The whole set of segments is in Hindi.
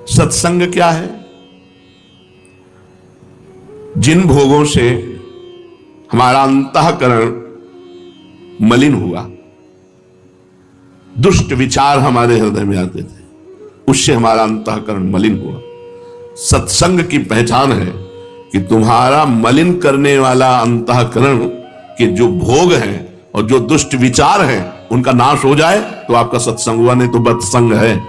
सत्संग क्या है? जिन भोगों से हमारा अंतःकरण मलिन हुआ, दुष्ट विचार हमारे हृदय में आते थे, उससे हमारा अंतःकरण मलिन हुआ। सत्संग की पहचान है कि तुम्हारा मलिन करने वाला अंतःकरण के जो भोग हैं और जो दुष्ट विचार हैं उनका नाश हो जाए तो आपका सत्संग हुआ, नहीं तो बतसंग है।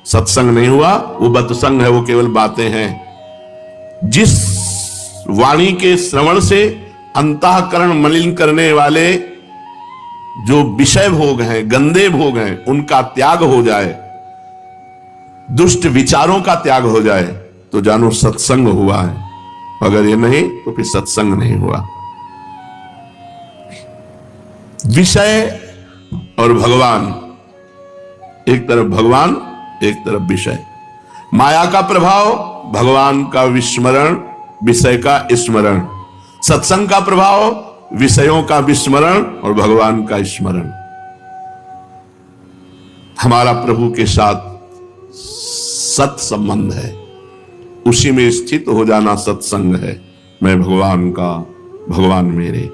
सत्संग नहीं हुआ वो बतसंग है, वो केवल बातें हैं। जिस वाणी के श्रवण से अंतःकरण मलिन करने वाले जो विषय भोग हैं, गंदे भोग हैं, उनका त्याग हो जाए, दुष्ट विचारों का त्याग हो जाए, तो जानो सत्संग हुआ है। अगर ये नहीं तो फिर सत्संग नहीं हुआ। विषय और भगवान, एक तरफ भगवान एक तरफ विषय। माया का प्रभाव, भगवान का विस्मरण, विषय का स्मरण। सत्संग का प्रभाव, विषयों का विस्मरण और भगवान का स्मरण। हमारा प्रभु के साथ सत संबंध है, उसी में स्थित हो जाना सत्संग है। मैं भगवान का, भगवान मेरे।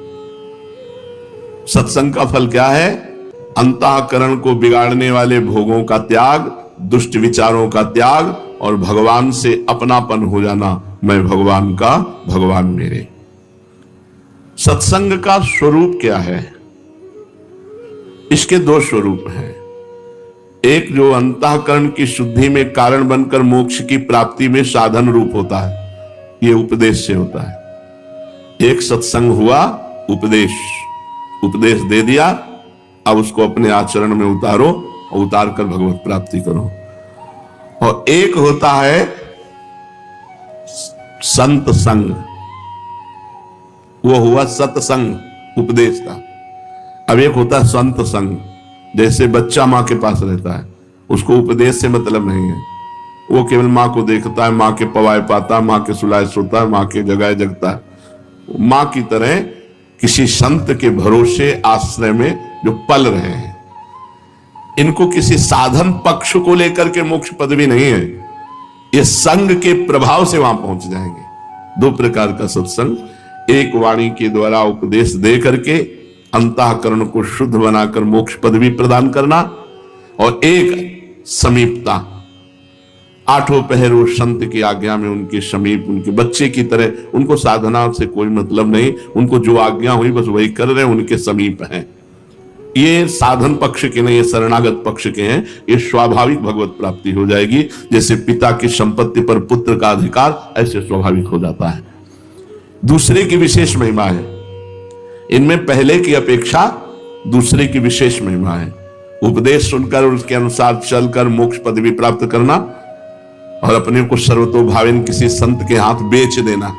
सत्संग का फल क्या है? अंतःकरण को बिगाड़ने वाले भोगों का त्याग, दुष्ट विचारों का त्याग और भगवान से अपनापन हो जाना। मैं भगवान का, भगवान मेरे। सत्संग का स्वरूप क्या है? इसके दो स्वरूप हैं। एक जो अंतःकरण की शुद्धि में कारण बनकर मोक्ष की प्राप्ति में साधन रूप होता है, यह उपदेश से होता है। एक सत्संग हुआ, उपदेश दे दिया, अब उसको अपने आचरण में उतारो और उतार कर भगवत प्राप्ति करो। और एक होता है संत संग, वो हुआ सत्संग उपदेश का। अब एक होता है संत संग, जैसे बच्चा मां के पास रहता है, उसको उपदेश से मतलब नहीं है, वो केवल मां को देखता है, मां के पवाए पाता है, मां के सुलाए सोता है, मां के जगाए जगता है। मां की तरह किसी संत के भरोसे आश्रय में जो पल रहे हैं, इनको किसी साधन पक्ष को लेकर के मोक्ष पदवी नहीं है, ये संग के प्रभाव से वहां पहुंच जाएंगे। दो प्रकार का सत्संग, एक वाणी के द्वारा उपदेश दे करके अंतःकरण को शुद्ध बनाकर मोक्ष पदवी प्रदान करना, और एक समीपता, आठों पहरों संत की आज्ञा में उनके समीप, उनके बच्चे की तरह, उनको साधना से कोई मतलब नहीं, उनको जो आज्ञा हुई बस वही कर रहे हैं, उनके समीप हैं। ये साधन पक्ष के नहीं, ये शरणागत पक्ष के हैं। ये स्वाभाविक भगवत प्राप्ति हो जाएगी। जैसे पिता की संपत्ति पर पुत्र का अधिकार, ऐसे स्वाभाविक हो जाता है। दूसरे की विशेष महिमा है इनमें, पहले की अपेक्षा दूसरे की विशेष महिमा है। उपदेश सुनकर उसके अनुसार चलकर मोक्ष पदवी प्राप्त करना और अपने को सर्वतोभावेन किसी संत के हाथ बेच देना,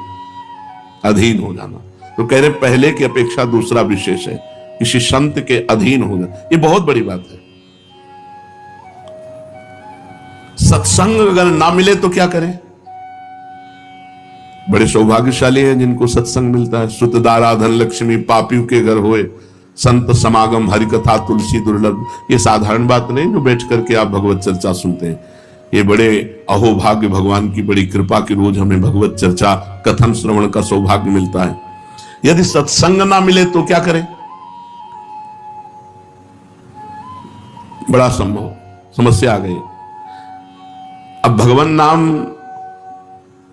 अधीन हो जाना। तो कह रहे पहले की अपेक्षा दूसरा विशेष है, किसी संत के अधीन हो जाना। ये बहुत बड़ी बात है। सत्संग अगर ना मिले तो क्या करें? बड़े सौभाग्यशाली हैं जिनको सत्संग मिलता है। सुतदारा धन लक्ष्मी पापियों के घर होए, संत समागम हरि कथा तुलसी दुर्लभ। ये साधारण बात नहीं जो बैठ करके आप भगवत चर्चा सुनते हैं। ये बड़े अहोभाग्य, भगवान की बड़ी कृपा की रोज हमें भगवत चर्चा कथन श्रवण का सौभाग्य मिलता है। यदि सत्संग ना मिले तो क्या करें? बड़ा संभव समस्या आ गई। अब भगवान नाम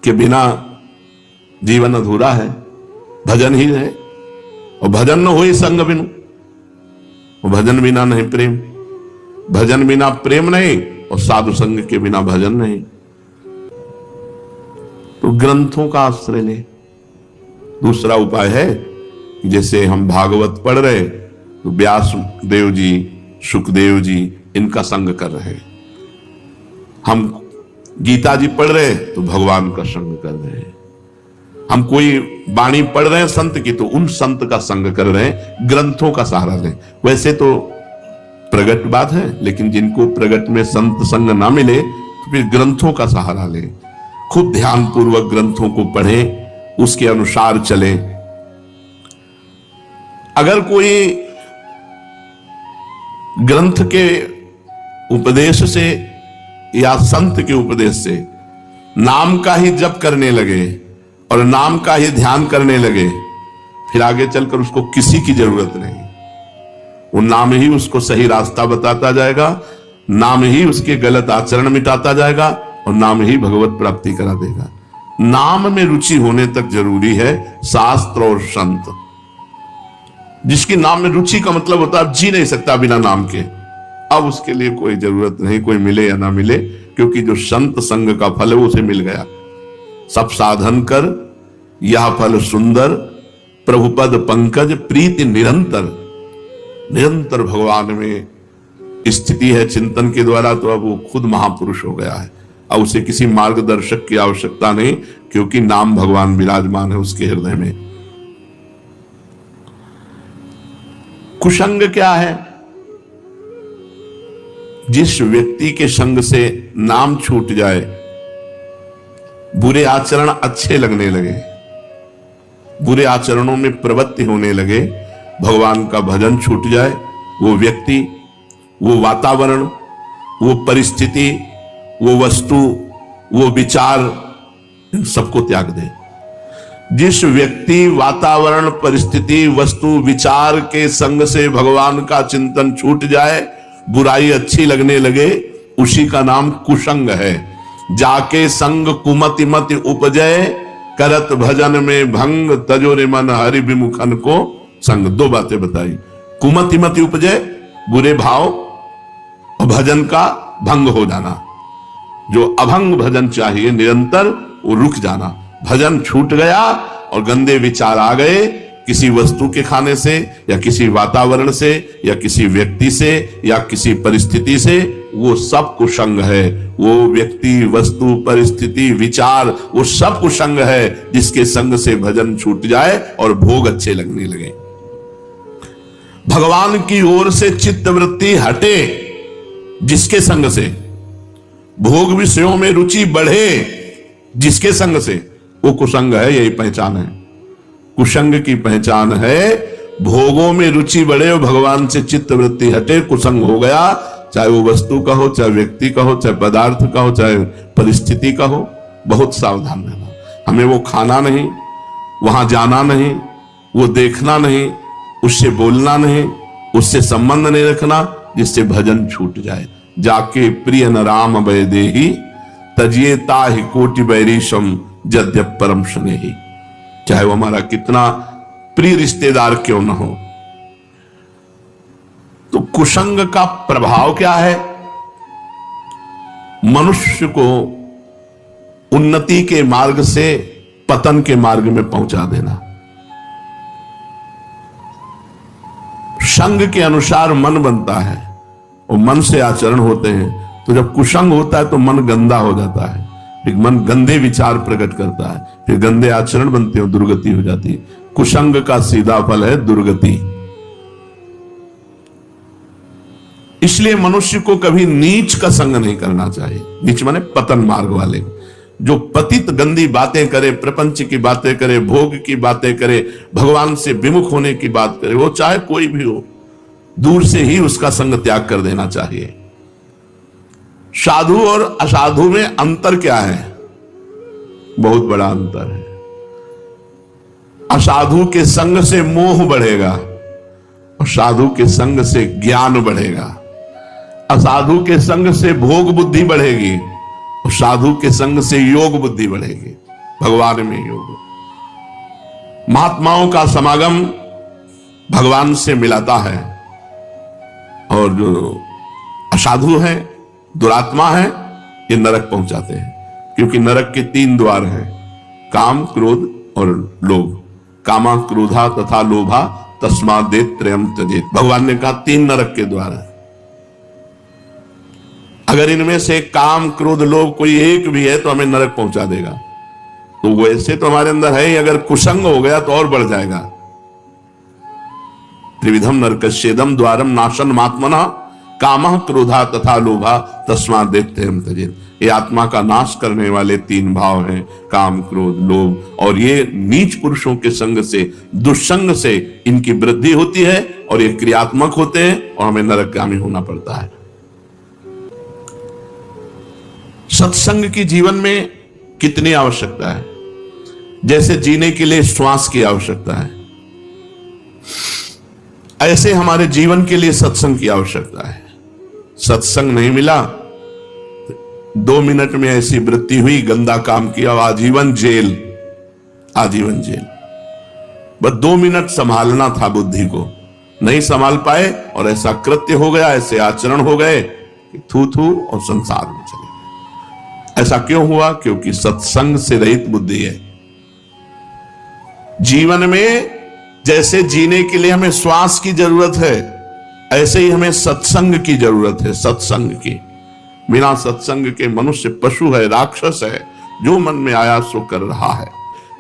के बिना जीवन अधूरा है, भजन ही है, और भजन न हो संग बिनु, और भजन बिना नहीं प्रेम, भजन बिना प्रेम नहीं, और साधु संग के बिना भजन नहीं। तो ग्रंथों का आश्रय ले। दूसरा उपाय है कि जैसे हम भागवत पढ़ रहे तो व्यास देव जी, सुखदेव जी इनका संग कर रहे, हम गीता जी पढ़ रहे तो भगवान का संग कर रहे हैं, हम कोई वाणी पढ़ रहे हैं संत की तो उन संत का संग कर रहे हैं, ग्रंथों का सहारा लें। वैसे तो प्रगट बात है, लेकिन जिनको प्रगट में संत संग ना मिले तो फिर ग्रंथों का सहारा लें। खूब ध्यान पूर्वक ग्रंथों को पढ़ें, उसके अनुसार चलें। अगर कोई ग्रंथ के उपदेश से या संत के उपदेश से नाम का ही जप करने लगे और नाम का ही ध्यान करने लगे, फिर आगे चलकर उसको किसी की जरूरत नहीं। वो नाम ही उसको सही रास्ता बताता जाएगा, नाम ही उसके गलत आचरण मिटाता जाएगा और नाम ही भगवत प्राप्ति करा देगा। नाम में रुचि होने तक जरूरी है शास्त्र और संत। जिसकी नाम में रुचि का मतलब होता है जी नहीं सकता बिना नाम के, अब उसके लिए कोई जरूरत नहीं, कोई मिले या ना मिले, क्योंकि जो संत संग का फल है उसे मिल गया। सब साधन कर यह फल सुंदर, प्रभुपद पंकज प्रीति निरंतर। निरंतर भगवान में स्थिति है चिंतन के द्वारा, तो अब वो खुद महापुरुष हो गया है। अब उसे किसी मार्गदर्शक की आवश्यकता नहीं, क्योंकि नाम भगवान विराजमान है उसके हृदय में। कुसंग क्या है? जिस व्यक्ति के संग से नाम छूट जाए, बुरे आचरण अच्छे लगने लगे, बुरे आचरणों में प्रवृत्ति होने लगे, भगवान का भजन छूट जाए, वो व्यक्ति, वो वातावरण, वो परिस्थिति, वो वस्तु, वो विचार, इन सबको त्याग दे। जिस व्यक्ति वातावरण, परिस्थिति, वस्तु, विचार के संग से भगवान का चिंतन छूट जाए, बुराई अच्छी लगने लगे, उसी का नाम कुसंग है। जाके संग कुमति मति उपजय, करत भजन में भंग, तजोरे मन हरि विमुखन को संग। दो बातें बताई, कुमति मति उपजय बुरे भाव और भजन का भंग हो जाना। जो अभंग भजन चाहिए निरंतर, वो रुक जाना। भजन छूट गया और गंदे विचार आ गए, किसी वस्तु के खाने से या किसी वातावरण से या किसी व्यक्ति से या किसी परिस्थिति से, वो सब कुसंग है। वो व्यक्ति, वस्तु, परिस्थिति, विचार, वो सब कुसंग है जिसके संग से भजन छूट जाए और भोग अच्छे लगने लगे। भगवान की ओर से चित्त वृत्ति हटे जिसके संग से, भोग विषयों में रुचि बढ़े जिसके संग से, वो कुसंग है। यही पहचान है कुसंग की। पहचान है भोगों में रुचि बढ़े और भगवान से चित्त वृत्ति हटे, कुसंग हो गया। चाहे वो वस्तु का हो, चाहे व्यक्ति का हो, चाहे पदार्थ का हो, चाहे परिस्थिति का हो। बहुत सावधान रहना। हमें वो खाना नहीं, वहां जाना नहीं, वो देखना नहीं, उससे बोलना नहीं, उससे संबंध नहीं रखना जिससे भजन छूट जाए। जाके प्रिय न राम भय देहि, तजिए ताहि कोटि बैरीशम जद्यप परम स्नेही। चाहे वो हमारा कितना प्रिय रिश्तेदार क्यों न हो। तो कुसंग का प्रभाव क्या है? मनुष्य को उन्नति के मार्ग से पतन के मार्ग में पहुंचा देना। संग के अनुसार मन बनता है और मन से आचरण होते हैं। तो जब कुसंग होता है तो मन गंदा हो जाता है, फिर मन गंदे विचार प्रकट करता है, फिर गंदे आचरण बनते हैं, दुर्गति हो जाती है। कुसंग का सीधा फल है दुर्गति। इसलिए मनुष्य को कभी नीच का संग नहीं करना चाहिए। नीच माने पतन मार्ग वाले। जो पतित गंदी बातें करे, प्रपंच की बातें करे, भोग की बातें करे, भगवान से विमुख होने की बात करे, वो चाहे कोई भी हो, दूर से ही उसका संग त्याग कर देना चाहिए। साधु और असाधु में अंतर क्या है? बहुत बड़ा अंतर है। असाधु के संग से मोह बढ़ेगा और साधु के संग से ज्ञान बढ़ेगा। असाधु के संग से भोग बुद्धि बढ़ेगी और साधु के संग से योग बुद्धि बढ़ेगी। भगवान में योग। महात्माओं का समागम भगवान से मिलाता है और जो असाधु है, दुरात्मा है, ये नरक पहुंचाते हैं। क्योंकि नरक के 3 द्वार हैं, काम, क्रोध और लोभ। कामा, क्रोधा तथा लोभा तस्मादेत त्रयम त्यजेत। भगवान ने कहा 3 नरक के द्वार हैं। अगर इनमें से काम, क्रोध, लोभ कोई एक भी है तो हमें नरक पहुंचा देगा। तो वैसे तो हमारे अंदर है ही, अगर कुसंग हो गया तो और बढ़ जाएगा। त्रिविधम नरकस्येदम द्वारम नाशन मात्मना कामः क्रोधा तथा लोभा तस्मादेत त्रयम त्यजेत। ये आत्मा का नाश करने वाले 3 भाव हैं, काम, क्रोध, लोभ। और ये नीच पुरुषों के संग से, दुष्संग से इनकी वृद्धि होती है और ये क्रियात्मक होते हैं और हमें नरकगामी होना पड़ता है। सत्संग की जीवन में कितनी आवश्यकता है? जैसे जीने के लिए श्वास की आवश्यकता है, ऐसे हमारे जीवन के लिए सत्संग की आवश्यकता है। सत्संग नहीं मिला, 2 मिनट में ऐसी वृत्ति हुई, गंदा काम किया, आजीवन जेल, आजीवन जेल। बस 2 मिनट संभालना था बुद्धि को, नहीं संभाल पाए और ऐसा कृत्य हो गया, ऐसे आचरण हो गए कि थू थू और संसार में चले गए। ऐसा क्यों हुआ? क्योंकि सत्संग से रहित बुद्धि है। जीवन में जैसे जीने के लिए हमें श्वास की जरूरत है, ऐसे ही हमें सत्संग की जरूरत है। सत्संग की बिना सत्संग के मनुष्य पशु है, राक्षस है, जो मन में आया सो कर रहा है।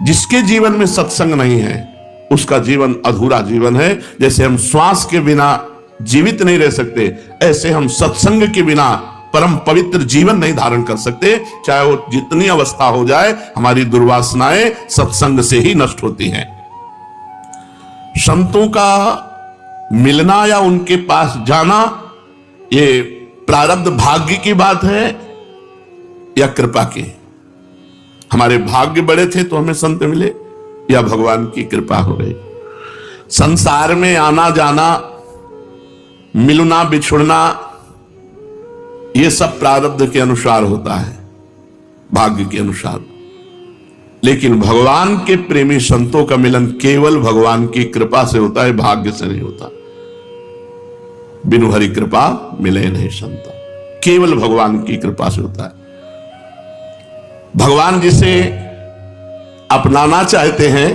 जिसके जीवन में सत्संग नहीं है उसका जीवन अधूरा जीवन है। जैसे हम श्वास के बिना जीवित नहीं रह सकते, ऐसे हम सत्संग के बिना परम पवित्र जीवन नहीं धारण कर सकते। चाहे वो जितनी अवस्था हो जाए, हमारी दुर्वासनाएं सत्संग से ही नष्ट होती हैं। संतों का मिलना या उनके पास जाना, ये प्रारब्ध भाग्य की बात है या कृपा की? हमारे भाग्य बड़े थे तो हमें संत मिले, या भगवान की कृपा हो गई? संसार में आना जाना, मिलना बिछुड़ना, ये सब प्रारब्ध के अनुसार होता है, भाग्य के अनुसार। लेकिन भगवान के प्रेमी संतों का मिलन केवल भगवान की कृपा से होता है, भाग्य से नहीं होता। बिनु हरि कृपा मिले नहीं संत, केवल भगवान की कृपा से होता है। भगवान जिसे अपनाना चाहते हैं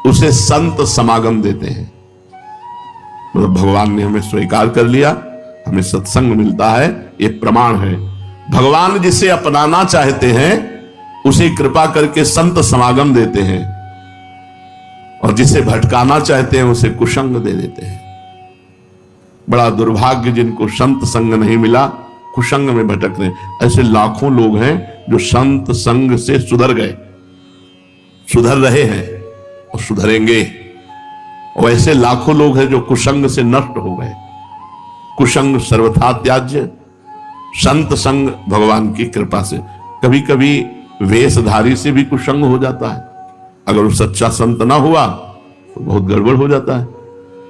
उसे संत समागम देते हैं। मतलब भगवान ने हमें स्वीकार कर लिया, हमें सत्संग मिलता है, ये प्रमाण है। भगवान जिसे अपनाना चाहते हैं उसे कृपा करके संत समागम देते हैं, और जिसे भटकाना चाहते हैं उसे कुसंग दे देते हैं। बड़ा दुर्भाग्य जिनको संत संग नहीं मिला, कुसंग में भटक रहे। ऐसे लाखों लोग हैं जो संत संग से सुधर गए, सुधर रहे हैं और सुधरेंगे। और ऐसे लाखों लोग हैं जो कुसंग से नष्ट हो गए। कुसंग सर्वथा त्याज्य, संत संग भगवान की कृपा से। कभी कभी वेशधारी से भी कुसंग हो जाता है, अगर वो सच्चा संत ना हुआ तो बहुत गड़बड़ हो जाता है।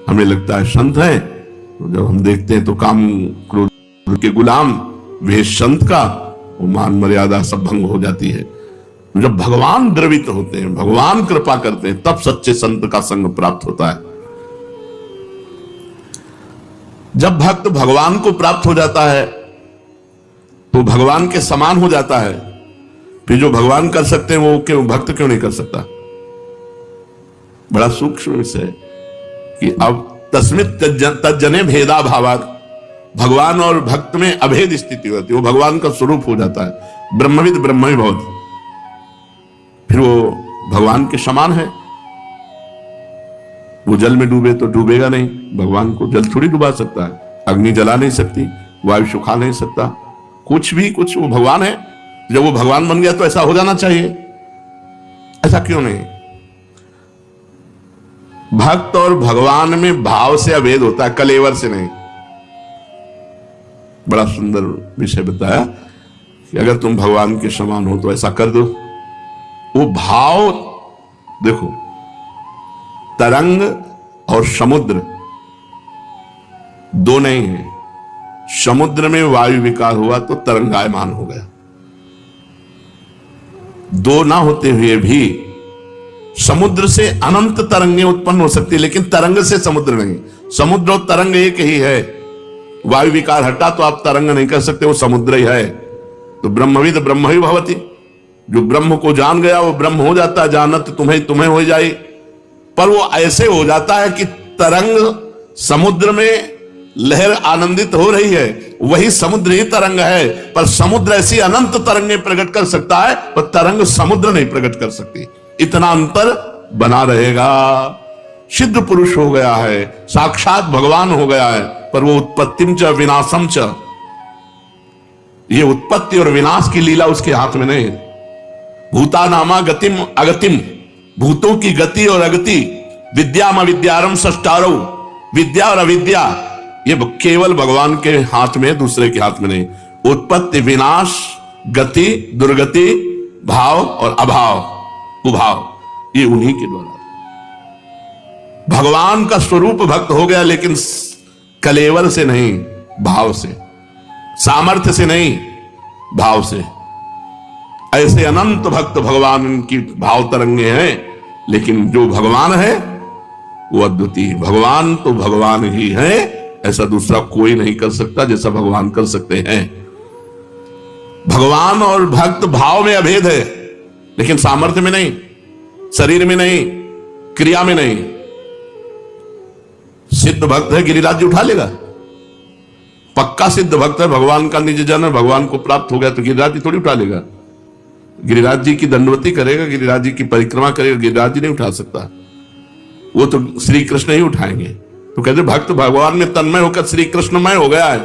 हमें लगता है संत है, तो जब हम देखते हैं तो काम क्रोध के गुलाम वेश संत का, वो मान मर्यादा सब भंग हो जाती है। जब भगवान द्रवित होते हैं, भगवान कृपा करते हैं, तब सच्चे संत का संग प्राप्त होता है। जब भक्त भगवान को प्राप्त हो जाता है तो भगवान के समान हो जाता है। फिर जो भगवान कर सकते हैं वो क्यों भक्त क्यों नहीं कर सकता? बड़ा सूक्ष्म विषय कि अब तस्मित तज्जने भेदा भावात, भगवान और भक्त में अभेद स्थिति होती है। वो भगवान का स्वरूप हो जाता है, ब्रह्मविद ब्रह्म भवति, फिर वो भगवान के समान है। वो जल में डूबे तो डूबेगा नहीं, भगवान को जल थोड़ी डुबा सकता है, अग्नि जला नहीं सकती, वायु सुखा नहीं सकता, कुछ भी कुछ, वो भगवान है। जब वो भगवान बन गया तो ऐसा हो जाना चाहिए, ऐसा क्यों नहीं? भक्त और भगवान में भाव से अभेद होता है, कलेवर से नहीं। बड़ा सुंदर विषय बताया कि अगर तुम भगवान के समान हो तो ऐसा कर दो। वो भाव देखो, तरंग और समुद्र दो नहीं है। समुद्र में वायु विकार हुआ तो तरंगायमान हो गया। दो ना होते हुए भी समुद्र से अनंत तरंगें उत्पन्न हो सकती है, लेकिन तरंग से समुद्र नहीं। समुद्र और तरंग एक ही है। वायु विकार हटा तो आप तरंग नहीं कर सकते, वो समुद्र ही है। तो ब्रह्मविद ब्रह्म ही भवति, जो ब्रह्म को जान गया वो ब्रह्म हो जाता है। जानत तुम्हें तुम्हें हो जाए, पर वो ऐसे हो जाता है कि तरंग समुद्र में लहर आनंदित हो रही है, वही समुद्र ही तरंग है। पर समुद्र ऐसी अनंत तरंगें प्रकट कर सकता है, पर तरंग समुद्र नहीं प्रकट कर सकती। इतना अंतर बना रहेगा। सिद्ध पुरुष हो गया है, साक्षात भगवान हो गया है, पर वो उत्पत्तिम च विनाशम च, ये उत्पत्ति और विनाश की लीला उसके हाथ में नहीं। भूता नामा गतिम अगतिम, भूतों की गति और अगति, विद्याम अविद्यारम सष्टारो, विद्या और अविद्या ये केवल भगवान के हाथ में, दूसरे के हाथ में नहीं। उत्पत्ति, विनाश, गति, दुर्गति, भाव और अभाव, उभाव, ये उन्हीं के द्वारा। भगवान का स्वरूप भक्त हो गया, लेकिन कलेवर से नहीं, भाव से, सामर्थ्य से नहीं, भाव से। ऐसे अनंत भक्त भगवान की भाव तरंगे हैं, लेकिन जो भगवान है वो अद्वितीय। भगवान तो भगवान ही है, ऐसा दूसरा कोई नहीं कर सकता जैसा भगवान कर सकते हैं। भगवान और भक्त भाव में अभेद है, लेकिन सामर्थ्य में नहीं, शरीर में नहीं, क्रिया में नहीं। सिद्ध भक्त है, गिरिराज जी उठा लेगा। पक्का सिद्ध भक्त है, भगवान का निज जन है, भगवान को प्राप्त हो गया, तो गिरिराज जी थोड़ी उठा लेगा। गिरिराज जी की दंडवती करेगा, गिरिराज जी की परिक्रमा करेगा, गिरिराज जी नहीं उठा सकता, वो तो श्री कृष्ण ही उठाएंगे। तो कहते भक्त भगवान में तन्मय होकर श्री कृष्णमय हो गया है,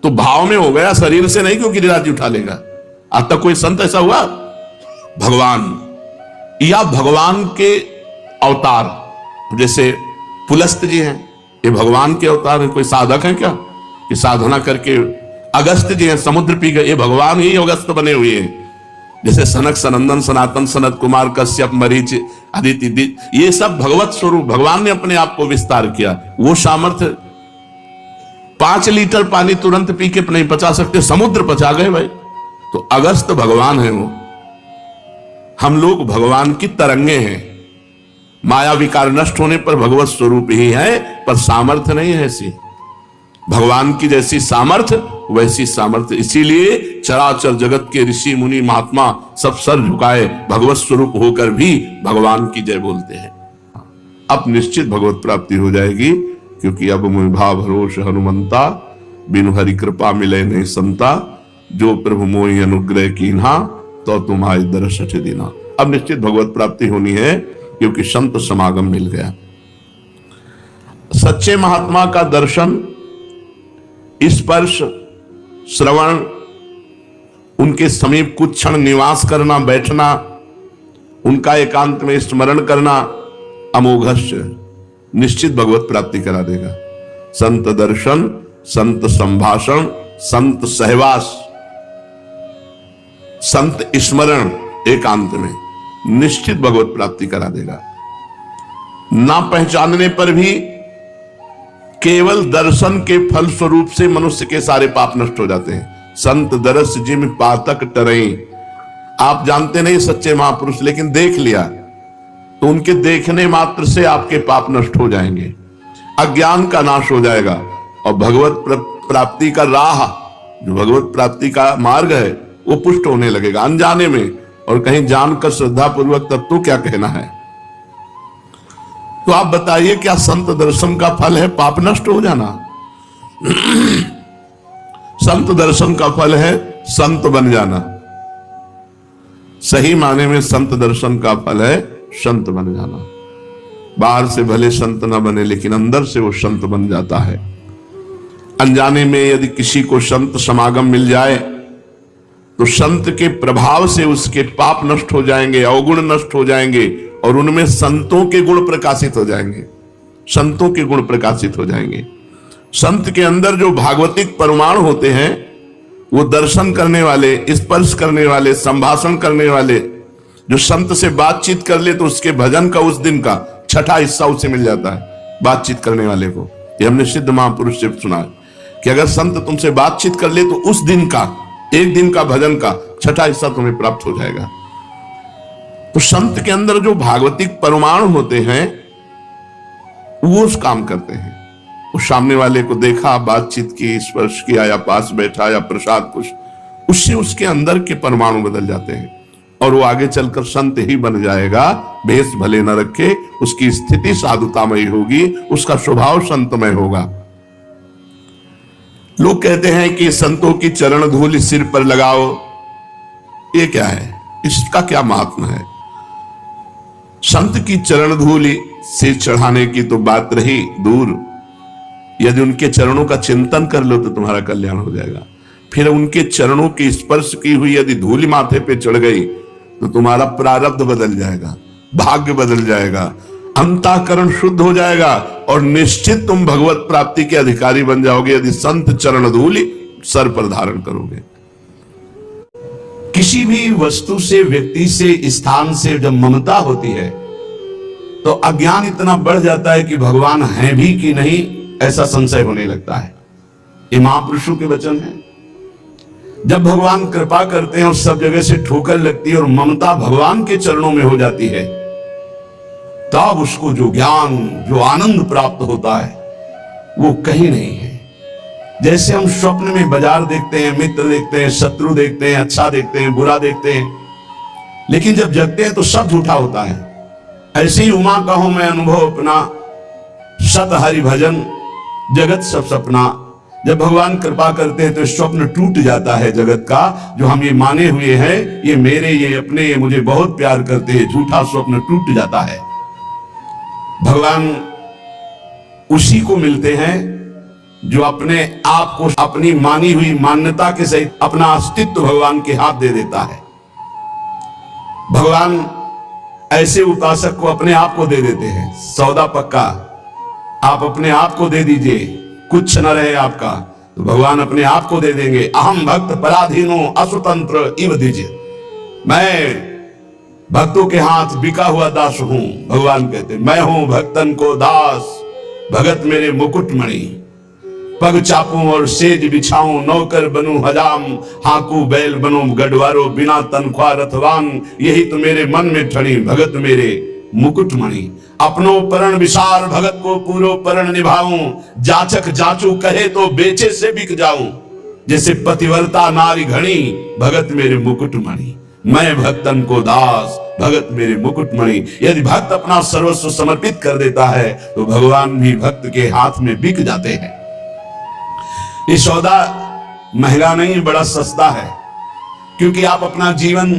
तो भाव में हो गया, शरीर से नहीं, क्यों गिरिराज जी उठा लेगा। आज तक कोई संत ऐसा हुआ? भगवान या भगवान के अवतार, जैसे पुलस्त जी हैं, ये भगवान के अवतार हैं। कोई साधक है क्या कि साधना करके? अगस्त जी हैं, समुद्र पी गए, ये भगवान ही अगस्त बने हुए हैं। जैसे सनक, सनंदन, सनातन, सनत कुमार, कश्यप, मरीच, अदिति, ये सब भगवत स्वरूप, भगवान ने अपने आप को विस्तार किया। वो सामर्थ्य 5 लीटर पानी तुरंत पी के नहीं पचा सकते, समुद्र पचा गए भाई। तो अगस्त भगवान है वो। हम लोग भगवान की तरंगे हैं। माया विकार नष्ट होने पर भगवत स्वरूप ही है, पर सामर्थ्य नहीं है ऐसी। भगवान की जैसी सामर्थ्य वैसी सामर्थ्य, इसीलिए चराचर जगत के ऋषि मुनि महात्मा सब सर झुकाए भगवत स्वरूप होकर भी भगवान की जय बोलते हैं। अब निश्चित भगवत प्राप्ति हो जाएगी, क्योंकि अब मुझ भाव भरोस हनुमंता, बिनु हरि कृपा मिले नहीं संता, जो प्रभु मोहि अनुग्रह कीन्हा, तो तुम्हारे दर्श देना। अब निश्चित भगवत प्राप्ति होनी है, क्योंकि संत समागम मिल गया। सच्चे महात्मा का दर्शन, स्पर्श, श्रवण, उनके समीप कुछ क्षण निवास करना, बैठना, उनका एकांत में स्मरण करना, अमोघस्य निश्चित भगवत प्राप्ति करा देगा। संत दर्शन, संत संभाषण, संत सहवास, संत स्मरण एकांत में निश्चित भगवत प्राप्ति करा देगा। ना पहचानने पर भी केवल दर्शन के फल स्वरूप से मनुष्य के सारे पाप नष्ट हो जाते हैं। संत दरस जिम पातक टरई, आप जानते नहीं सच्चे महापुरुष, लेकिन देख लिया तो उनके देखने मात्र से आपके पाप नष्ट हो जाएंगे, अज्ञान का नाश हो जाएगा, और भगवत प्राप्ति का राह, जो भगवत प्राप्ति का मार्ग है, वो पुष्ट होने लगेगा अनजाने में। और कहीं जानकर श्रद्धा पूर्वक तब तो क्या कहना है। तो आप बताइए, क्या संत दर्शन का फल है पाप नष्ट हो जाना? संत दर्शन का फल है संत बन जाना। सही माने में संत दर्शन का फल है संत बन जाना। बाहर से भले संत ना बने, लेकिन अंदर से वो संत बन जाता है। अनजाने में यदि किसी को संत समागम मिल जाए, तो संत के प्रभाव से उसके पाप नष्ट हो जाएंगे, अवगुण नष्ट हो जाएंगे, और उनमें संतों के गुण प्रकाशित हो जाएंगे। संतों के गुण प्रकाशित हो जाएंगे। संत के अंदर जो भागवतिक परमाणु होते हैं, वो दर्शन करने वाले, स्पर्श करने वाले, संभाषण करने वाले, जो संत से बातचीत कर ले तो उसके भजन का उस दिन का छठा हिस्सा उसे मिल जाता है, बातचीत करने वाले को। ये हमने सिद्ध महापुरुष से सुना है कि अगर संत तुमसे बातचीत कर ले तो उस दिन का, एक दिन का भजन का छठा हिस्सा तुम्हें प्राप्त हो जाएगा। तो संत के अंदर जो भागवतिक परमाणु होते हैं, वो उस काम करते हैं। उस सामने वाले को देखा, बातचीत की, स्पर्श किया, या पास बैठा, या प्रसाद कुछ, उससे उसके अंदर के परमाणु बदल जाते हैं, और वो आगे चलकर संत ही बन जाएगा। भेष भले न रखे, उसकी स्थिति साधुतामयी होगी, उसका स्वभाव संतमय होगा। लोग कहते हैं कि संतों की चरण धूल सिर पर लगाओ, ये क्या है? इसका क्या महात्मा है? संत की चरण धूल सिर चढ़ाने की तो बात रही दूर, यदि उनके चरणों का चिंतन कर लो तो तुम्हारा कल्याण हो जाएगा। फिर उनके चरणों की स्पर्श की हुई यदि धूल माथे पे चढ़ गई तो तुम्हारा प्रारब्ध बदल जाएगा, भाग्य बदल जाएगा, अंतःकरण शुद्ध हो जाएगा, और निश्चित तुम भगवत प्राप्ति के अधिकारी बन जाओगे, यदि संत चरण धूल सर पर धारण करोगे। किसी भी वस्तु से, व्यक्ति से, स्थान से जब ममता होती है तो अज्ञान इतना बढ़ जाता है कि भगवान हैं भी कि नहीं ऐसा संशय होने लगता है। ये महापुरुषों के वचन हैं। जब भगवान कृपा करते हैं और सब जगह से ठोकर लगती है और ममता भगवान के चरणों में हो जाती है, तब उसको जो ज्ञान, जो आनंद प्राप्त होता है वो कहीं नहीं है। जैसे हम स्वप्न में बाजार देखते हैं, मित्र देखते हैं, शत्रु देखते हैं, अच्छा देखते हैं, बुरा देखते हैं, लेकिन जब जगते हैं तो सब झूठा होता है। ऐसे ही उमा कहो मैं अनुभव अपना, सत हरि भजन जगत सब सपना। जब भगवान कृपा करते हैं तो स्वप्न टूट जाता है जगत का, जो हम ये माने हुए हैं ये मेरे, ये अपने, ये मुझे बहुत प्यार करते हैं, झूठा स्वप्न टूट जाता है। भगवान उसी को मिलते हैं जो अपने आप को, अपनी मानी हुई मान्यता के सहित अपना अस्तित्व भगवान के हाथ दे देता है। भगवान ऐसे उपासक को अपने आप को दे देते हैं, सौदा पक्का, आप अपने आप को दे दीजिए, कुछ न रहे आपका, तो भगवान अपने आप को दे देंगे। अहम भक्त पराधीनो असुतंत्र इव दीजिए, मैं भक्तों के हाथ बिका हुआ दास हूं। भगवान कहते मैं हूं भक्तन को दास, भगत मेरे मुकुट मणि। पग चापूं और सेज बिछाऊं, नौकर बनूं हजाम, हाकू बैल बनूं गढ़वारो, बिना तनख्वाह रथवान, यही तो मेरे मन में ठड़ी, भगत मेरे मुकुट मणि। अपनो परण विशाल, भगत को पूरो परण निभाऊं, जाचक जाचू कहे तो बेचे से बिक जाऊं, जैसे पतिव्रता नारी घणी, भगत मेरे मुकुट मणि। मैं भक्तन को दास, भगत मेरे मुकुट मणि। यदि भक्त अपना सर्वस्व समर्पित कर देता है तो भगवान भी भक्त के हाथ में बिक जाते हैं। ये सौदा महंगा नहीं, बड़ा सस्ता है, क्योंकि आप अपना जीवन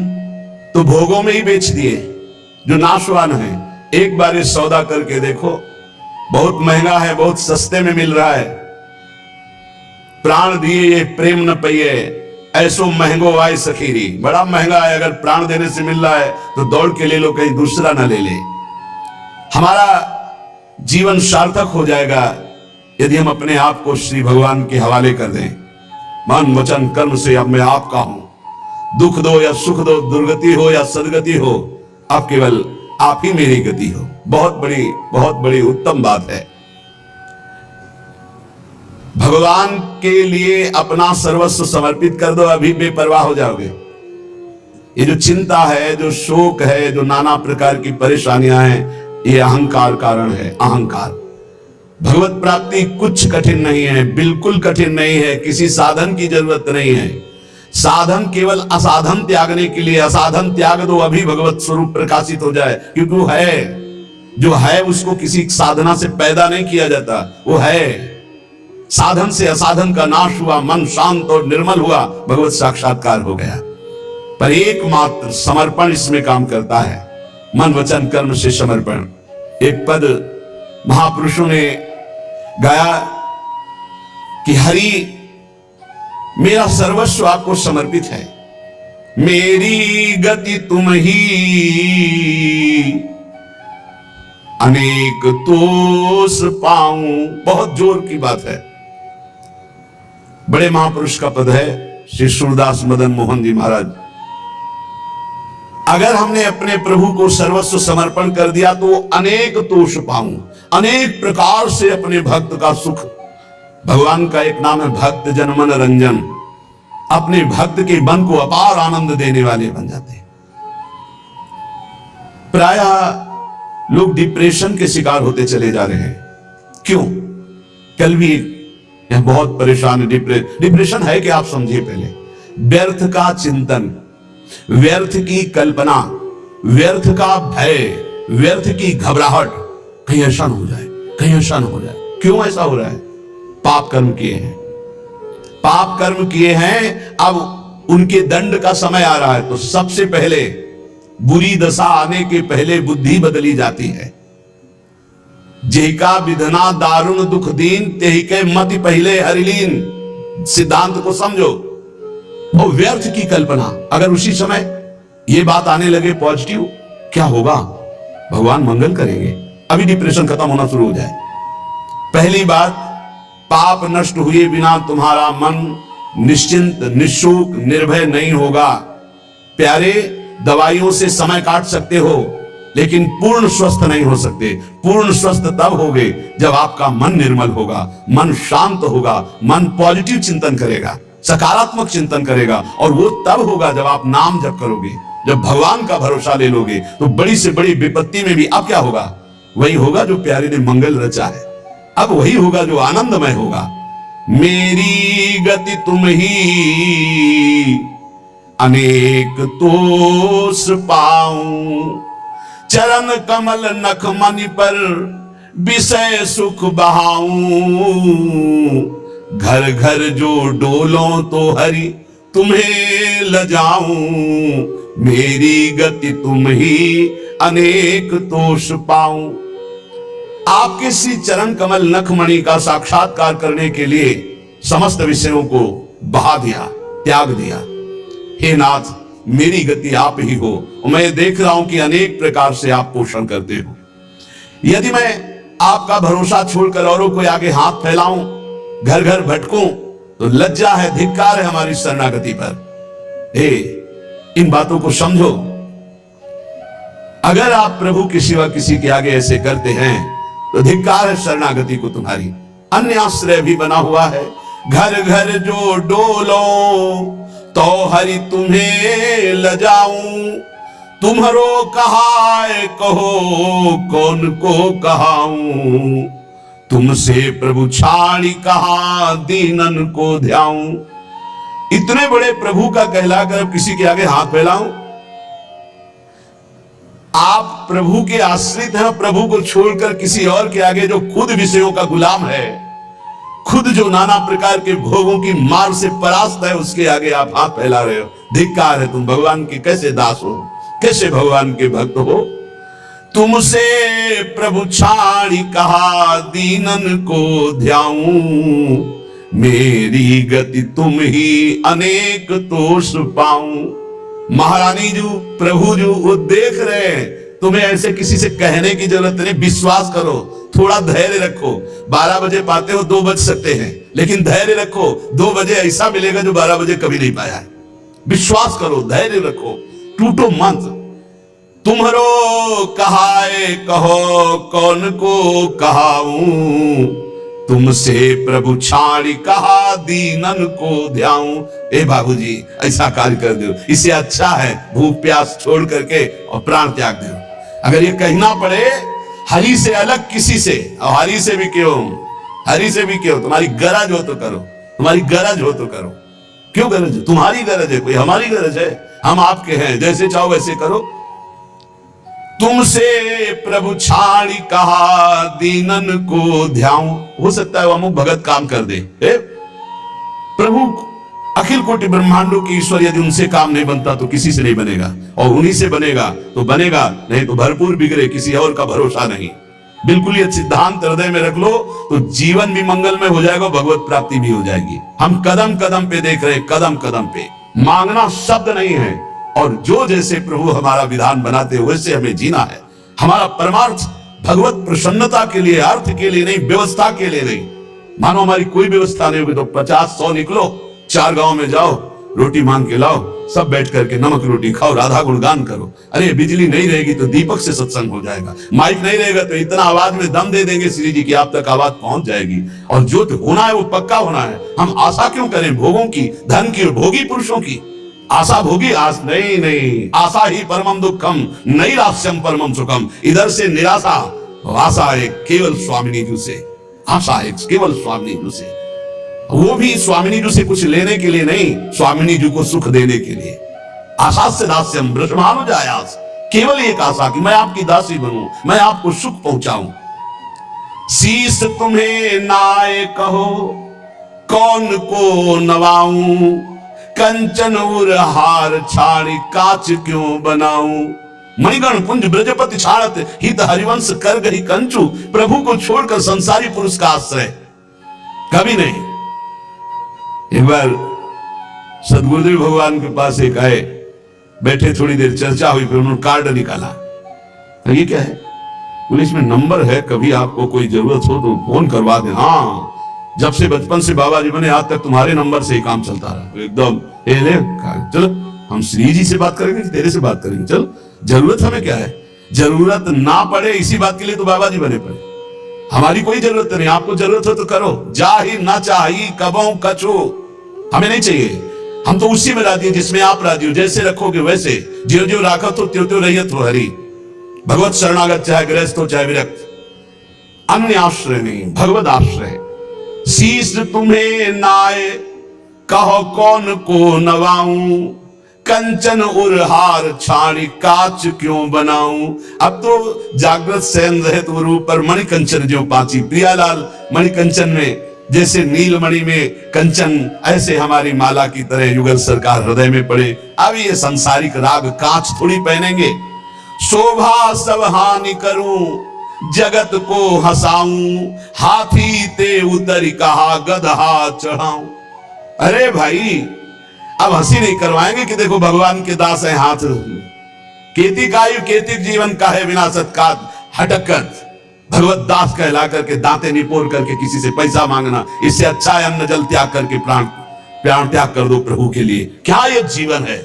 तो भोगों में ही बेच दिए जो नाशवान है। एक बार ये सौदा करके देखो, बहुत महंगा है, बहुत सस्ते में मिल रहा है। प्राण दिए ये प्रेम न पइए, ऐसो महंगो आए सखीरी। बड़ा महंगा है, अगर प्राण देने से मिल रहा है तो दौड़ के ले लो, कहीं दूसरा ना ले ले। हमारा जीवन सार्थक हो जाएगा यदि हम अपने आप को श्री भगवान के हवाले कर दें। मन वचन कर्म से अब मैं आपका हूं। दुख दो या सुख दो, दुर्गति हो या सदगति हो, अब केवल आप ही मेरी गति हो। बहुत बड़ी उत्तम बात है। भगवान के लिए अपना सर्वस्व समर्पित कर दो, अभी बेपरवाह हो जाओगे। ये जो चिंता है, जो शोक है, जो नाना प्रकार की परेशानियां हैं, ये अहंकार कारण है। अहंकार। भगवत प्राप्ति कुछ कठिन नहीं है, बिल्कुल कठिन नहीं है, किसी साधन की जरूरत नहीं है। साधन केवल असाधन त्यागने के लिए, असाधन त्याग दो, अभी भगवत स्वरूप प्रकाशित हो जाए। क्योंकि वो है, जो है उसको किसी साधना से पैदा नहीं किया जाता, वो है। साधन से असाधन का नाश हुआ, मन शांत और निर्मल हुआ, भगवत साक्षात्कार हो गया। पर एकमात्र समर्पण इसमें काम करता है, मन वचन कर्म से समर्पण। एक पद महापुरुषों ने गाया कि हरि मेरा सर्वस्व आपको समर्पित है, मेरी गति तुम ही, अनेक तोष पाऊं। बहुत जोर की बात है, बड़े महापुरुष का पद है, श्री सूरदास मदन मोहन जी महाराज। अगर हमने अपने प्रभु को सर्वस्व समर्पण कर दिया तो अनेक तोष पाऊं, अनेक प्रकार से अपने भक्त का सुख। भगवान का एक नाम है भक्त जन मन रंजन, अपने भक्त के मन को अपार आनंद देने वाले बन जाते हैं। प्रायः लोग डिप्रेशन के शिकार होते चले जा रहे हैं। क्यों? कल भी यह बहुत परेशान है। डिप्रेशन है कि आप समझिए पहले, व्यर्थ का चिंतन, व्यर्थ की कल्पना, व्यर्थ का भय, व्यर्थ की घबराहट, कहीं ऐसा न हो जाए, कहीं ऐसा न हो जाए। क्यों ऐसा हो रहा है? पाप कर्म किए हैं, पाप कर्म किए हैं, अब उनके दंड का समय आ रहा है। तो सबसे पहले बुरी दशा आने के पहले बुद्धि बदली जाती है। जेहिका विधना दारुण दुख दीन, तेहिके मति पहले हरिलीन। सिद्धांत को समझो। और व्यर्थ की कल्पना, अगर उसी समय ये बात आने लगे पॉजिटिव, क्या होगा? भगवान मंगल करेंगे, अभी डिप्रेशन खत्म होना शुरू हो जाए। पहली बात, पाप नष्ट हुए बिना तुम्हारा मन निश्चिंत, निशुक, निर्भय नहीं होगा। प्यारे, दवाइयों से समय काट सकते हो, लेकिन पूर्ण स्वस्थ नहीं हो सकते। पूर्ण स्वस्थ तब होगे जब आपका मन निर्मल होगा, मन शांत होगा, मन पॉजिटिव चिंतन करेगा, सकारात्मक चिंतन करेगा। और वो तब होगा जब आप नाम जप करोगे, जब भगवान का भरोसा ले लोगे। तो बड़ी से बड़ी विपत्ति में भी अब क्या होगा? वही होगा जो प्यारे ने मंगल रचा है। अब वही होगा जो आनंदमय होगा। मेरी गति तुम ही अनेक तोष पाऊं, चरण कमल नख मणि पर विषय सुख बहाऊं। घर घर जो डोलों तो हरि तुम्हें लजाऊं, मेरी गति तुम ही अनेक तोष पाऊं। आपके श्री चरण कमल नखमणि का साक्षात्कार करने के लिए समस्त विषयों को बहा दिया, त्याग दिया। हे नाथ, मेरी गति आप ही हो। और मैं देख रहा हूं कि अनेक प्रकार से आप पोषण करते हो। यदि मैं आपका भरोसा छोड़कर औरों को आगे हाथ फैलाऊं, घर घर भटकूं, तो लज्जा है, धिक्कार है हमारी शरणागति पर। हे, इन बातों को समझो। अगर आप प्रभु की सिवा किसी के आगे ऐसे करते हैं तो धिक्कार है शरणागति को तुम्हारी। अन्य आश्रय भी बना हुआ है। घर घर जो डोलो तो हरि तुम्हें लजाऊं, तुम्हारो कहाए कहो कौन को कहाऊं। तुमसे प्रभु छाड़ी कहा दीनन को ध्याऊं। इतने बड़े प्रभु का कहलाकर अब किसी के आगे हाथ फैलाऊं? आप प्रभु के आश्रित हैं। प्रभु को छोड़कर किसी और के आगे, जो खुद विषयों का गुलाम है, खुद जो नाना प्रकार के भोगों की मार से परास्त है, उसके आगे आप हाथ फैला रहे हो। धिक्कार है। तुम भगवान के कैसे दास हो, कैसे भगवान के भक्त हो? तुमसे प्रभु छाड़ी कहा दीनन को ध्याऊं, मेरी गति तुम ही अनेक तोष पाऊं। महारानी जो, प्रभु जो, वो देख रहे हैं। तुम्हें ऐसे किसी से कहने की जरूरत नहीं। विश्वास करो, थोड़ा धैर्य रखो। 12 बजे पाते हो, 2 बज सकते हैं, लेकिन धैर्य रखो। 2 बजे ऐसा मिलेगा जो 12 बजे कभी नहीं पाया है। विश्वास करो, धैर्य रखो, टूटो मत। तुम्हारो कहाए कहो कौन को कहाऊं, तुमसे प्रभु छाड़ी कहा दीनन को ध्याऊं। ए बाबूजी, ऐसा कार्य कर दो। इससे अच्छा है भूख प्यास छोड़ करके और प्राण त्याग दो। अगर ये कहना पड़े हरि से अलग किसी से, और हरि से भी क्यों, हरि से भी क्यों, तुम्हारी गरज हो तो करो, तुम्हारी गरज हो तो करो। क्यों गरज है? तुम्हारी गरज है, कोई हमारी गरज है? हम आपके हैं, जैसे चाहो वैसे करो। तुमसे प्रभु छाड़ी कहा दीनन को ध्याऊं। हो सकता है वो अमुक भगत काम कर दे। प्रभु अखिल कोटि ब्रह्मांडों की ईश्वर, यदि उनसे काम नहीं बनता तो किसी से नहीं बनेगा, और उन्हीं से बनेगा तो बनेगा, नहीं तो भरपूर बिगड़े, किसी और का भरोसा नहीं। बिल्कुल ये सिद्धांत हृदय में रख लो तो जीवन भी मंगलमय हो जाएगा, भगवत प्राप्ति भी हो जाएगी। हम कदम कदम पे देख रहे हैं, कदम कदम पे। मांगना शब्द नहीं है, और जो जैसे प्रभु हमारा विधान बनाते हुए वैसे हमें जीना है। हमारा परमार्थ भगवत प्रसन्नता के लिए, अर्थ के लिए नहीं, व्यवस्था के लिए नहीं। मानो हमारी कोई व्यवस्था नहीं होगी तो 50-100 निकलो, 4 गांव में जाओ, रोटी मांग के लाओ, सब बैठ करके नमक रोटी खाओ, राधा गुणगान करो। अरे बिजली नहीं रहेगी तो दीपक से सत्संग हो जाएगा, माइक नहीं रहेगा तो इतना आवाज में दम दे देंगे श्री जी की आप तक आवाज पहुंच जाएगी। और जो होना है वो पक्का होना है। हम आशा क्यों करें भोगों की, धन की, भोगी पुरुषों की? आशा भोगी आस नहीं, नहीं। आशा ही परमम दुखम, नैराश्यम परमम सुखम। इधर से निराशा, आशा है केवल स्वामिनी जी से, आशा है केवल स्वामिनी जी से। वो भी स्वामिनी जी से कुछ लेने के लिए नहीं, स्वामिनी जी को सुख देने के लिए। आशा से दास्यम ब्रह्मानुजायास, केवल एक आशा कि मैं आपकी दासी बनूं, मैं आपको सुख पहुंचाऊं। शीश तुम्हें नाय कहो कौन को नवाऊं, कंचन उर हार छाड़ी काच क्यों बनाऊं। मणिगण पुंज ब्रजपति छाड़त हित हरिवंश कर गई कंचू। प्रभु को छोड़कर संसारी पुरुष का आश्रय कभी नहीं। एक बार सदगुरुदेव भगवान के पास एक आए, बैठे, थोड़ी देर चर्चा हुई, फिर उन्होंने कार्ड निकाला। तो ये क्या है? पुलिस में नंबर है, कभी आपको कोई जरूरत हो तो फोन करवा दे। हाँ, जब से बचपन से बाबा जी बने आज तक तुम्हारे नंबर से ही काम चलता रहा। एकदम ले चलो हम श्री जी से बात करेंगे कि तेरे से बात करेंगे? चल, जरूरत हमें क्या है? जरूरत ना पड़े इसी बात के लिए तो बाबा जी बने पड़े। हमारी कोई जरूरत नहीं, आपको जरूरत हो तो करो। जाहि ना चाहिए कबों कछु, हमें नहीं चाहिए। हम तो उसी में राजी हैं जिसमें आप राजी हो। जैसे रखोगे वैसे, ज्यो ज्यो राखत हो त्यों त्यों रहियत हो हरि। भगवत शरणागत चाहे गृहस्थ हो चाहे विरक्त, अन्य आश्रय नहीं, भगवत आश्रय। शीश तुम्हें नाय कहो कौन को नवाऊं, कंचन उरहार छाड़ी काच क्यों बनाऊं। अब तो जागृत शयन रहित रूप पर मणि कंचन जो पाची। प्रियालाल मणि कंचन में जैसे नीलमणि में कंचन, ऐसे हमारी माला की तरह युगल सरकार हृदय में पड़े। अब ये संसारिक राग कांच थोड़ी पहनेंगे। शोभा सब हानि करूं जगत को हंसाऊं, हाथी ते उतरी कहा गदहा चढ़ाऊं। अरे भाई, अब हंसी नहीं करवाएंगे कि देखो भगवान के दास है। हाथ केतिक आयु केतिक जीवन का है विनाशत का हटकत। भगवत दास कहला करके दांते निपोर करके किसी से पैसा मांगना, इससे अच्छा है अन्न जल त्याग करके प्राण त्याग कर दो प्रभु के लिए। क्या ये जीवन है?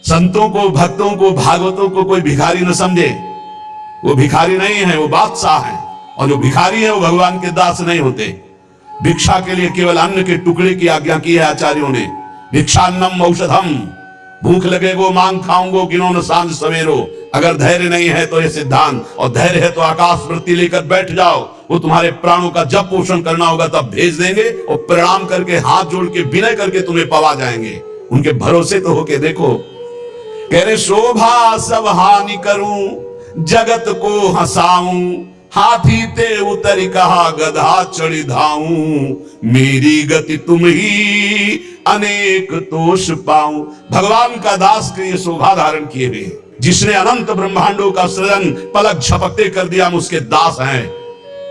संतों को, भक्तों को, भागवतों को कोई भिखारी न समझे। वो भिखारी नहीं है, वो बादशाह है। और जो भिखारी है वो भगवान के दास नहीं होते। भिक्षा के लिए केवल अन्न के टुकड़े की आज्ञा की है आचार्यों ने। भिक्षान्नम औषधम, भूख लगे वो मांग खाऊंगो गिनो न सांझ सवेरो। अगर धैर्य नहीं है तो ये सिद्धांत, और धैर्य है तो आकाश वृत्ति लेकर बैठ जाओ। वो तुम्हारे प्राणों का जब पोषण करना होगा तब भेज देंगे, और प्रणाम करके हाथ जोड़ के विनय करके तुम्हें पवा जाएंगे। उनके भरोसे तो होके देखो। कह रहे शोभा सब हानि करूं जगत को हंसाऊं, हाथी ते उतरी कहा गधा चढ़ी धाऊं। मेरी गति तुम ही अनेक तोष पाऊं। भगवान का दास के ये शोभा धारण किए हुए, जिसने अनंत ब्रह्मांडों का सृजन पलक झपकते कर दिया, हम उसके दास हैं।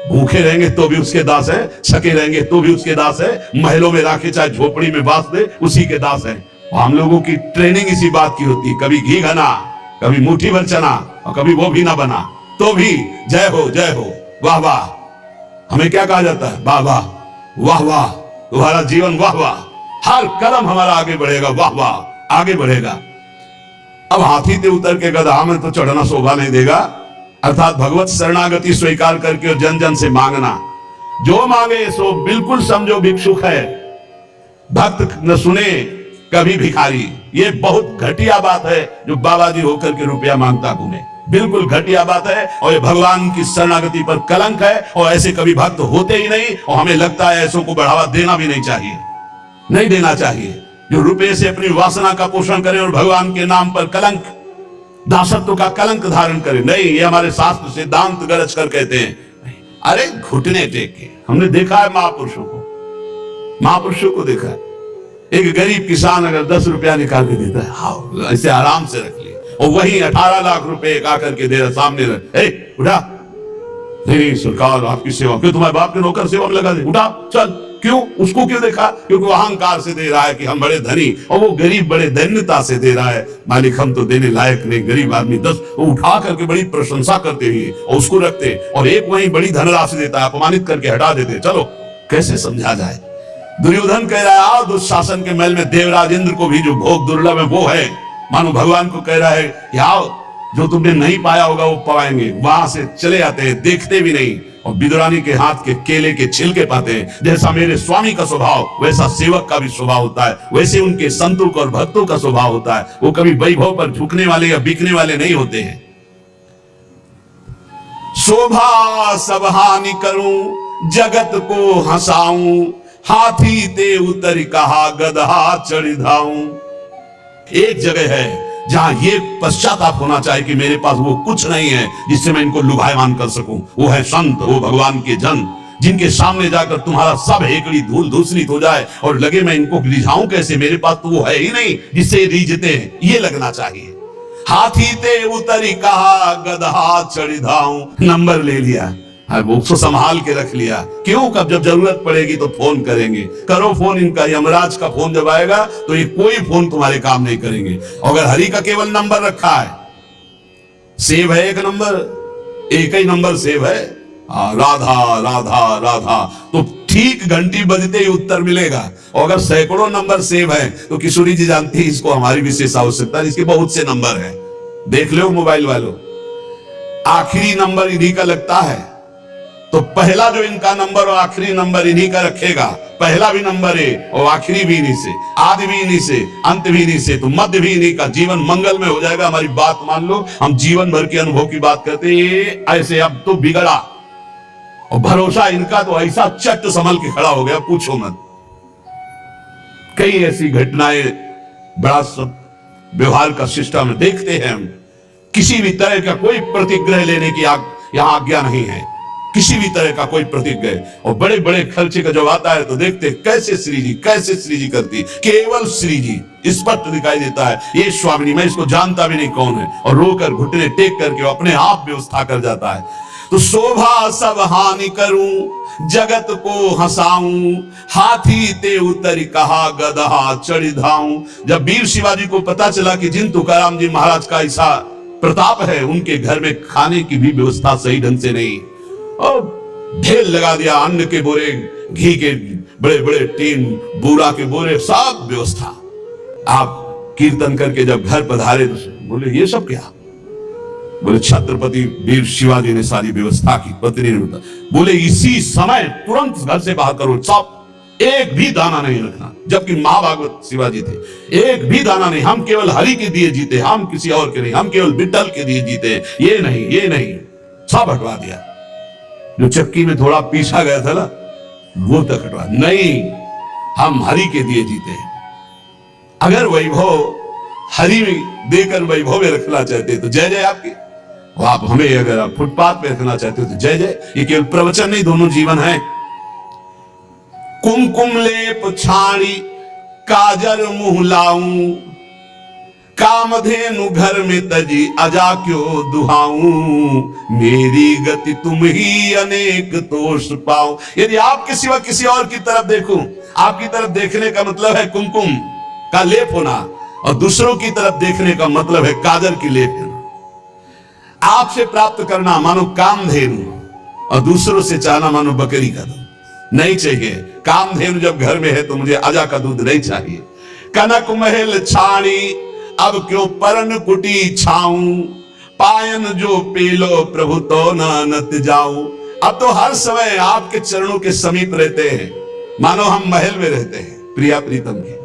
भूखे रहेंगे तो भी उसके दास है, सके रहेंगे तो भी उसके दास है, महलों में राखे चाहे झोपड़ी में बास दे उसी के दास है। हम लोगों की ट्रेनिंग इसी बात की होती है, कभी घी घना, कभी मुट्ठी भर चना, और कभी वो भी ना बना तो भी जय हो वाह वाह। हमें क्या कहा जाता है? वाह वाह वाह वाह, तुम्हारा जीवन वाह वाह, हर कदम हमारा आगे बढ़ेगा, वाह वाह आगे बढ़ेगा। अब हाथी ते उतर के गधा में तो चढ़ना शोभा नहीं देगा। अर्थात भगवत शरणागति स्वीकार करके और जन जन से मांगना, जो मांगे सो बिल्कुल समझो भिक्षुक है। भक्त न सुने कभी भिखारी, ये बहुत घटिया बात है जो बाबा जी होकर के रुपया मांगता घूमे। बिल्कुल घटिया बात है, और ये भगवान की शरणागति पर कलंक है। और ऐसे कभी भक्त होते ही नहीं, और हमें लगता है ऐसों को बढ़ावा देना भी नहीं चाहिए, नहीं देना चाहिए। जो रुपये से अपनी वासना का पोषण करे और भगवान के नाम पर कलंक, दासत्व का कलंक धारण करे, नहीं। ये हमारे शास्त्र सिद्धांत गरज कर कहते हैं। अरे घुटने टेके, हमने देखा है महापुरुषों को देखा है। एक गरीब किसान अगर 10 रुपया निकाल के देता है, हाँ ऐसे आराम से रख लिया, और वही 18 लाख रुपए आकर के दे रहा सामने रख, उठा, नहीं सरकार आपकी सेवा, क्यों तुम्हारे बाप के नौकर सेवा में लगा दे, उठा चल। क्यों? उसको क्यों देखा? क्योंकि वो अहंकार से दे रहा है कि हम बड़े धनी, और वो गरीब बड़े दैन्यता से दे रहा है, मालिक हम तो देने लायक नहीं, गरीब आदमी 10। वो उठा करके बड़ी प्रशंसा करते हुए और उसको रखते, और एक वही बड़ी धनराशि देता है, अपमानित करके हटा देते। चलो कैसे समझा जाए? दुर्योधन कह रहा है आओ दुशासन के महल में, देवराज इंद्र को भी जो भोग दुर्लभ है वो है। मानो भगवान को कह रहा है कि आओ, जो तुमने नहीं पाया होगा वो पाएंगे। वहां से चले आते हैं, देखते भी नहीं, और विदुरानी के हाथ के केले के छिलके पाते हैं। जैसा मेरे स्वामी का स्वभाव, वैसा सेवक का भी स्वभाव होता है, वैसे उनके संतों का और भक्तों का स्वभाव होता है। वो कभी वैभव पर झुकने वाले या बिकने वाले नहीं होते हैं। शोभा सब हानि करूं जगत को हंसाऊं, हाथी ते उतर कहा गदहा चढ़ी धाऊं। एक जगह है जहां ये पश्चाताप होना चाहिए कि मेरे पास वो कुछ नहीं है जिससे मैं इनको लुभायमान कर सकूं। वो है संत, वो भगवान के जन, जिनके सामने जाकर तुम्हारा सब हेकड़ी धूल धूसरित हो जाए और लगे मैं इनको रिझाऊं कैसे, मेरे पास तो वो है ही नहीं जिससे रिझते हैं, ये लगना चाहिए। हाथी ते उतरी कहा गदहा चढ़ी धाऊं, नंबर ले लिया, उसको संभाल के रख लिया। क्यों? कब जब जरूरत पड़ेगी तो फोन करेंगे। करो फोन इनका, यमराज का फोन जब आएगा तो ये कोई फोन तुम्हारे काम नहीं करेंगे। अगर हरि का केवल नंबर रखा है, सेव है एक नंबर, एक ही नंबर सेव है, राधा राधा राधा, तो ठीक घंटी बजते ही उत्तर मिलेगा। और अगर सैकड़ों नंबर सेव है तो किशोरी जी जानती है इसको हमारी विशेष आवश्यकता है, इसके बहुत से नंबर है, देख लो मोबाइल वालों। आखिरी नंबर इन्हीं का लगता है, तो पहला जो इनका नंबर और आखिरी नंबर इन्हीं का रखेगा, पहला भी नंबर है और आखिरी भी इन्हीं से, आदि भी इन्हीं से, अंत भी इन्हीं से, तो मध्य भी इन्हीं का। जीवन मंगल में हो जाएगा। हमारी बात मान लो, हम जीवन भर के अनुभव की बात करते हैं। ऐसे अब तो बिगड़ा और भरोसा इनका तो ऐसा चट संभल के खड़ा हो गया, पूछो मत। कई ऐसी घटनाएं बड़ा सब व्यवहार का सिस्टम देखते हैं हम। किसी भी तरह का कोई प्रतिग्रह लेने की यहां आज्ञा नहीं है, किसी भी तरह का कोई प्रतिग्रह। और बड़े बड़े खर्चे का जब आता है तो देखते कैसे श्री जी करती, केवल श्री जी स्पष्ट दिखाई देता है। ये स्वामिनी, मैं इसको जानता भी नहीं कौन है, और रोकर घुटने टेक करके अपने आप व्यवस्था कर जाता है। तो शोभा सब हानि करूं, जगत को हंसाऊं, हाथी ते उतर कहा गदहा चढ़ धाऊं। जब वीर शिवाजी को पता चला कि जिन तुकाराम जी महाराज का ऐसा प्रताप है, उनके घर में खाने की भी व्यवस्था सही ढंग से नहीं, और ढेर लगा दिया अन्न के बोरे, घी के बड़े बड़े टीन, बूरा के बोरे, सब व्यवस्था। आप कीर्तन करके जब घर पधारे तो बोले ये सब क्या? बोले छत्रपति वीर शिवाजी ने सारी व्यवस्था की। पत्नी ने बताया, बोले इसी समय तुरंत घर से बाहर करो, सब एक भी दाना नहीं रखना। जबकि महाभागवत शिवाजी थे, एक भी दाना नहीं, हम केवल हरि के दिए जीते, हम किसी और के नहीं, हम केवल विठल के दिए जीते, ये नहीं, सब हटवा दिया। जो चक्की में थोड़ा पीछा गया था ना, वो तक हटवा नहीं, हम हरि के दिए जीते। अगर वैभव हरि देकर वैभव में रखना चाहते तो जय जय आपकी, आप हमें अगर आप फुटपाथ पे रखना चाहते हो तो जय जय। ये केवल प्रवचन नहीं, दोनों जीवन है। कुमकुम लेप छाड़ी काजर मुंह लाऊं, कामधेनु घर में तजी अजा क्यों दुहाऊं, मेरी गति तुम ही अनेक तोष पाऊं। यदि आपके सिवा किसी और की तरफ देखूं, आपकी तरफ देखने का मतलब है कुमकुम का लेप होना, और दूसरों की तरफ देखने का मतलब है काजर की लेप होना। आपसे प्राप्त करना मानो कामधेनु, और दूसरों से चाहना मानो बकरी का दूध। नहीं चाहिए, कामधेनु जब घर में है तो मुझे अजा का दूध नहीं चाहिए। कनक महल छाणी अब क्यों परन कुटी छाऊं, पायन जो पेलो प्रभु तो नत जाऊं। अब तो हर समय आपके चरणों के समीप रहते हैं, मानो हम महल में रहते हैं प्रिया प्रीतम के।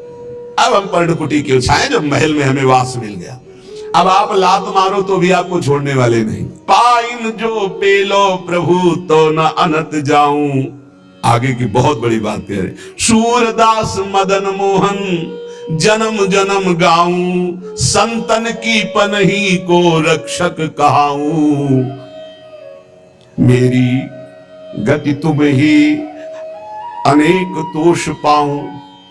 अब हम पर्णकुटी क्यों छाए जब महल में हमें वास मिल गया। अब आप लात मारो तो भी आपको छोड़ने वाले नहीं। पाइन जो पेलो प्रभु तो न अनत जाऊं। आगे की बहुत बड़ी बात कह रहे, सूरदास मदन मोहन जन्म जन्म गाऊं, संतन की पनही को रक्षक कहाऊं, मेरी गति तुम ही अनेक तोष पाऊं।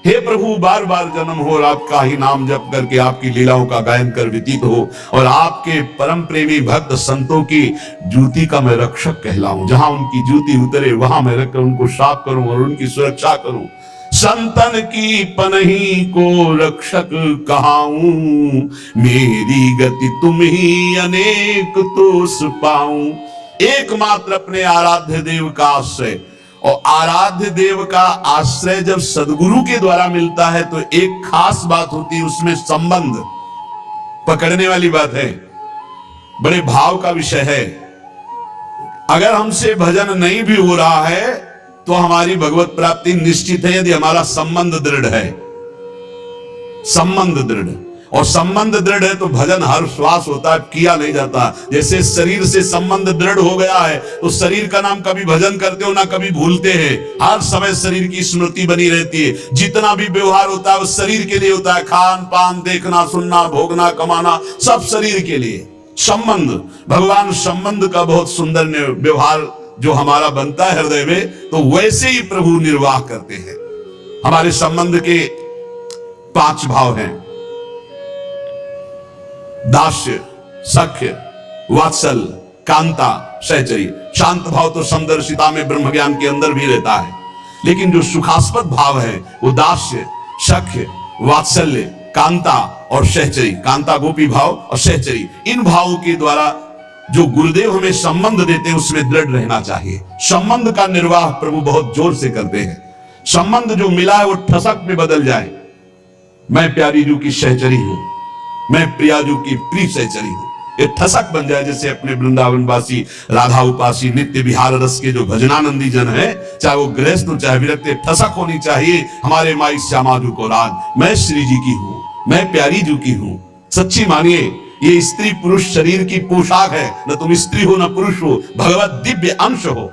हे प्रभु, बार बार जन्म हो और आपका ही नाम जप करके आपकी लीलाओं का गायन कर व्यतीत हो, और आपके परम प्रेमी भक्त संतों की जूती का मैं रक्षक कहलाऊं। जहां उनकी जूती उतरे वहां मैं रखकर उनको साफ करूं और उनकी सुरक्षा करूं। संतन की पनही को रक्षक कहाऊं, मेरी गति तुम ही अनेक तोष पाऊं। एकमात्र अपने आराध्य देव का आश्रय, और आराध्य देव का आश्रय जब सदगुरु के द्वारा मिलता है तो एक खास बात होती है, उसमें संबंध पकड़ने वाली बात है, बड़े भाव का विषय है। अगर हमसे भजन नहीं भी हो रहा है तो हमारी भगवत प्राप्ति निश्चित है, यदि हमारा संबंध दृढ़ है। संबंध दृढ़, और संबंध दृढ़ है तो भजन हर श्वास होता है, किया नहीं जाता। जैसे शरीर से संबंध दृढ़ हो गया है तो शरीर का नाम कभी भजन करते हो ना कभी भूलते हैं, हर समय शरीर की स्मृति बनी रहती है। जितना भी व्यवहार होता है वो शरीर के लिए होता है, खान पान, देखना सुनना, भोगना कमाना, सब शरीर के लिए। संबंध, भगवान संबंध का बहुत सुंदर व्यवहार जो हमारा बनता है हृदय में, तो वैसे ही प्रभु निर्वाह करते हैं। हमारे संबंध के 5 भाव हैं, दास्य, सख्य, वात्सल, कांता, सहचर्य। शांत भाव तो समदर्शिता में ब्रह्म ज्ञान के अंदर भी रहता है, लेकिन जो सुखास्पद भाव है वो दास्य, सख्य, वात्सल्य, कांता और सहचरी। कांता गोपी भाव और सहचरी, इन भावों के द्वारा जो गुरुदेव हमें संबंध देते हैं उसमें दृढ़ रहना चाहिए। संबंध का निर्वाह प्रभु बहुत जोर से करते हैं। संबंध जो मिला है वो ठसक में बदल जाए। मैं प्यारी जू की सहचरी हूं, मैं प्रियाजू की प्रिय सहचरी हूं, ये ठसक बन जाए। जैसे अपने वृंदावनवासी राधा उपासी नित्य विहार रस के जो भजनानंदी जन है, चाहे वो गृहस्थ हो चाहे विरक्त, ठसक होनी चाहिए हमारे माई श्यामाजू को राज। मैं श्री जी की हूं, मैं प्यारी जू की हूं। सच्ची मानिए ये स्त्री पुरुष शरीर की पोशाक है, न तुम स्त्री हो न पुरुष हो, भगवत दिव्य अंश हो।